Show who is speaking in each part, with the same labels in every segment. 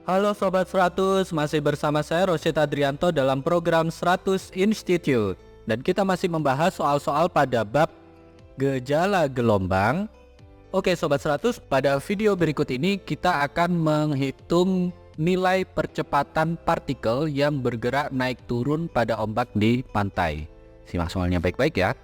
Speaker 1: Halo Sobat 100, masih bersama saya Rosyid Adrianto dalam program 100 Institute. Dan kita masih membahas soal-soal pada bab gejala gelombang. Oke Sobat 100, pada video berikut ini kita akan menghitung nilai percepatan partikel yang bergerak naik turun pada ombak di pantai. Simak soalnya baik-baik ya.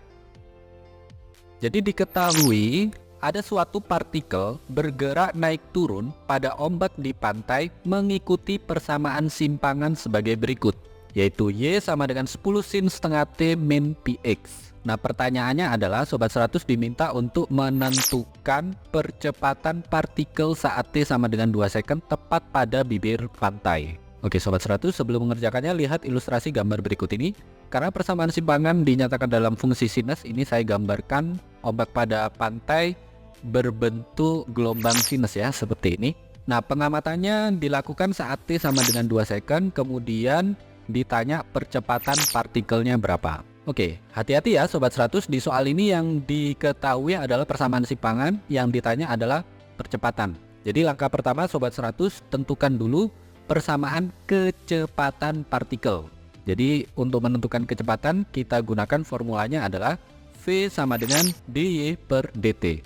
Speaker 1: Jadi diketahui ada suatu partikel bergerak naik turun pada ombak di pantai mengikuti persamaan simpangan sebagai berikut, yaitu Y sama dengan 10 sin setengah T min Px. Nah pertanyaannya adalah Sobat 100 diminta untuk menentukan percepatan partikel saat T sama dengan 2 second tepat pada bibir pantai. Oke Sobat 100, sebelum mengerjakannya lihat ilustrasi gambar berikut ini. Karena persamaan simpangan dinyatakan dalam fungsi sinus, ini saya gambarkan ombak pada pantai berbentuk gelombang sinus ya, seperti ini. Nah pengamatannya dilakukan saat T sama dengan 2 second, kemudian ditanya percepatan partikelnya berapa. Oke, hati-hati ya Sobat 100, di soal ini yang diketahui adalah persamaan simpangan, yang ditanya adalah percepatan. Jadi langkah pertama Sobat 100, tentukan dulu persamaan kecepatan partikel. Jadi untuk menentukan kecepatan kita gunakan formulanya adalah V sama dengan dy per dt.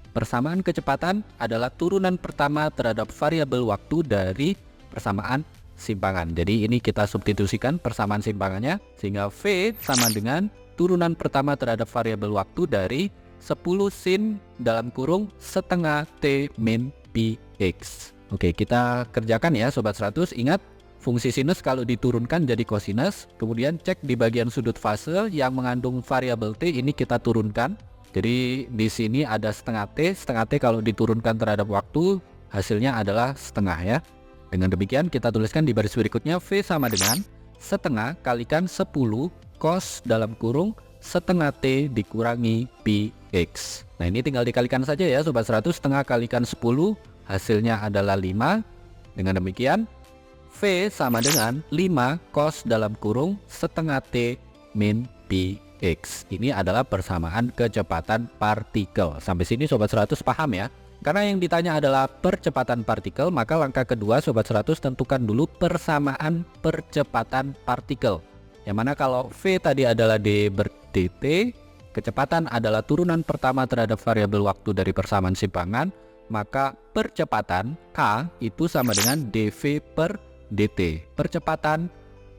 Speaker 1: Persamaan kecepatan adalah turunan pertama terhadap variabel waktu dari persamaan simpangan. Jadi ini kita substitusikan persamaan simpangannya, sehingga V sama dengan turunan pertama terhadap variabel waktu dari 10 sin dalam kurung setengah T min Px. Oke, kita kerjakan ya Sobat 100. Ingat, fungsi sinus kalau diturunkan jadi kosinus, kemudian cek di bagian sudut fase yang mengandung variabel T, ini kita turunkan. Jadi di sini ada setengah T kalau diturunkan terhadap waktu hasilnya adalah setengah ya. Dengan demikian kita tuliskan di baris berikutnya V sama dengan setengah kalikan 10 cos dalam kurung setengah T dikurangi Px. Nah ini tinggal dikalikan saja ya Sobat 100, setengah kalikan 10 hasilnya adalah 5. Dengan demikian V sama dengan 5 cos dalam kurung setengah T min Px. Ini adalah persamaan kecepatan partikel. Sampai sini Sobat 100 paham ya? Karena yang ditanya adalah percepatan partikel, maka langkah kedua Sobat 100 tentukan dulu persamaan percepatan partikel. Yang mana kalau V tadi adalah d per dt, kecepatan adalah turunan pertama terhadap variabel waktu dari persamaan simpangan, maka percepatan K itu sama dengan dv per dt. Percepatan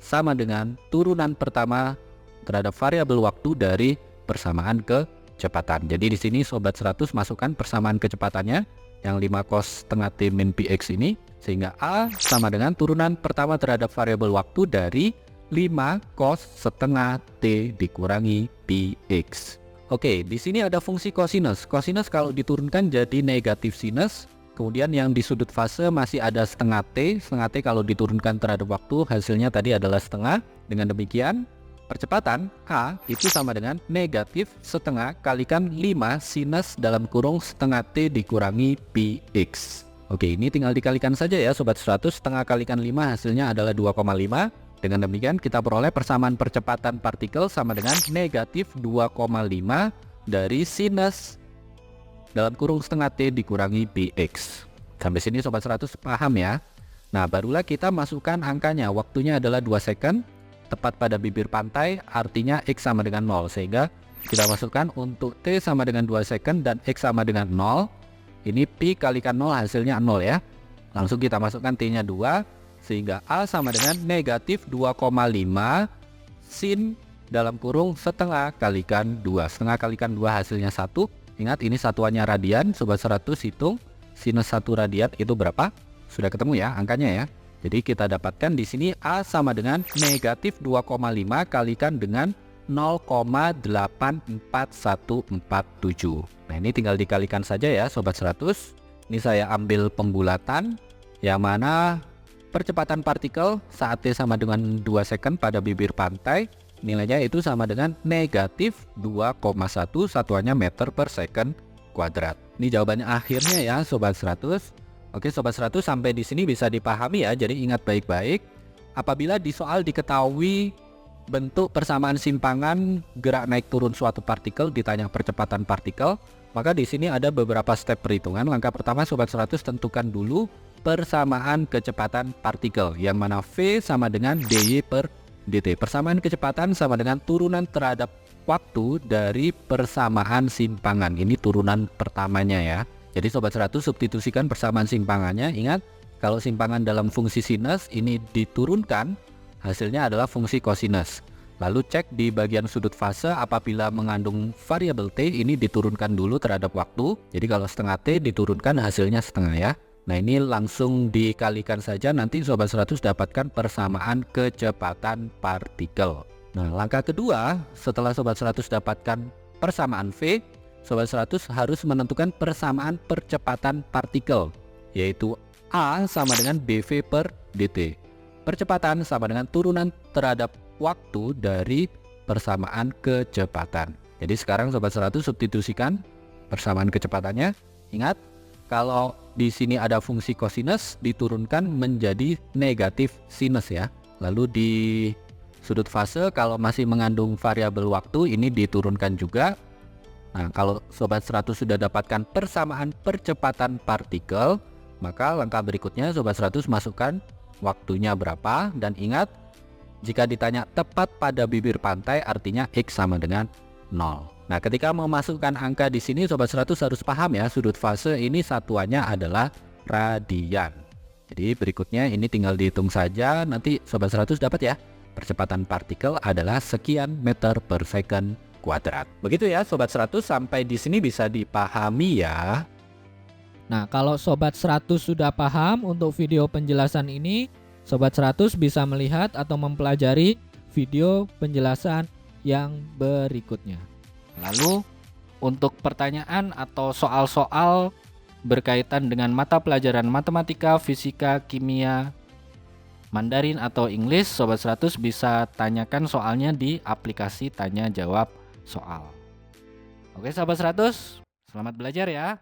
Speaker 1: sama dengan turunan pertama terhadap variabel waktu dari persamaan kecepatan. Jadi di sini Sobat 100 masukkan persamaan kecepatannya yang 5 cos setengah T min Px ini, sehingga A sama dengan turunan pertama terhadap variabel waktu dari 5 cos setengah T dikurangi Px. Oke, di sini ada fungsi kosinus. Kosinus kalau diturunkan jadi negatif sinus. Kemudian yang di sudut fase masih ada setengah T. Setengah T kalau diturunkan terhadap waktu hasilnya tadi adalah setengah. Dengan demikian percepatan K itu sama dengan negatif setengah kalikan 5 sinus dalam kurung setengah T dikurangi Px. Oke, ini tinggal dikalikan saja ya Sobat 100. Setengah kalikan 5 hasilnya adalah 2,5. Dengan demikian kita peroleh persamaan percepatan partikel sama dengan negatif 2,5 dari sinus dalam kurung setengah T dikurangi Px. Sampai sini Sobat 100 paham ya? Nah barulah kita masukkan angkanya. Waktunya adalah 2 second tepat pada bibir pantai, artinya X sama dengan 0. Sehingga kita masukkan untuk T sama dengan 2 second dan X sama dengan 0. Ini Pi kalikan 0 hasilnya 0 ya. Langsung kita masukkan T nya 2, sehingga A sama dengan negatif 2,5 sin dalam kurung setengah kalikan 2. Setengah kalikan 2 hasilnya 1. Ingat ini satuannya radian. Sobat 100 hitung sinus 1 radian itu berapa? Sudah ketemu ya angkanya ya. Jadi kita dapatkan di sini A sama dengan negatif 2,5 kalikan dengan 0,84147. Nah ini tinggal dikalikan saja ya Sobat 100. Ini saya ambil pembulatan yang mana percepatan partikel saat T sama dengan 2 second pada bibir pantai, nilainya itu sama dengan negatif 2,1, satuannya meter per second kuadrat. Ini jawabannya akhirnya ya Sobat 100. Oke Sobat 100, sampai di sini bisa dipahami ya. Jadi ingat baik-baik, apabila di soal diketahui bentuk persamaan simpangan gerak naik turun suatu partikel, ditanya percepatan partikel, maka di sini ada beberapa step perhitungan. Langkah pertama Sobat 100 tentukan dulu persamaan kecepatan partikel, yang mana V sama dengan dy per dt. Persamaan kecepatan sama dengan turunan terhadap waktu dari persamaan simpangan. Ini turunan pertamanya ya. Jadi Sobat 100 substitusikan persamaan simpangannya. Ingat, kalau simpangan dalam fungsi sinus ini diturunkan, hasilnya adalah fungsi kosinus. Lalu cek di bagian sudut fase, apabila mengandung variabel T ini diturunkan dulu terhadap waktu. Jadi kalau setengah T diturunkan, hasilnya setengah ya. Nah ini langsung dikalikan saja, nanti Sobat 100 dapatkan persamaan kecepatan partikel. Nah langkah kedua, setelah Sobat 100 dapatkan persamaan V, Sobat 100 harus menentukan persamaan percepatan partikel, yaitu A sama dengan BV per dt. Percepatan sama dengan turunan terhadap waktu dari persamaan kecepatan. Jadi sekarang Sobat 100 substitusikan persamaan kecepatannya. Ingat, kalau di sini ada fungsi kosinus, diturunkan menjadi negatif sinus ya. Lalu di sudut fase kalau masih mengandung variabel waktu, ini diturunkan juga. Nah, kalau Sobat 100 sudah dapatkan persamaan percepatan partikel, maka langkah berikutnya Sobat 100 masukkan waktunya berapa, dan ingat, jika ditanya tepat pada bibir pantai artinya X sama dengan 0. Nah, ketika memasukkan angka di sini Sobat 100 harus paham ya, sudut fase ini satuannya adalah radian. Jadi berikutnya ini tinggal dihitung saja, nanti Sobat 100 dapat ya, percepatan partikel adalah sekian meter per second kuadrat. Begitu ya Sobat 100, sampai di sini bisa dipahami ya.
Speaker 2: Nah, kalau Sobat 100 sudah paham untuk video penjelasan ini, Sobat 100 bisa melihat atau mempelajari video penjelasan yang berikutnya.
Speaker 1: Lalu untuk pertanyaan atau soal-soal berkaitan dengan mata pelajaran matematika, fisika, kimia, Mandarin atau Inggris, Sobat 100 bisa tanyakan soalnya di aplikasi tanya jawab soal. Oke Sobat 100, selamat belajar ya.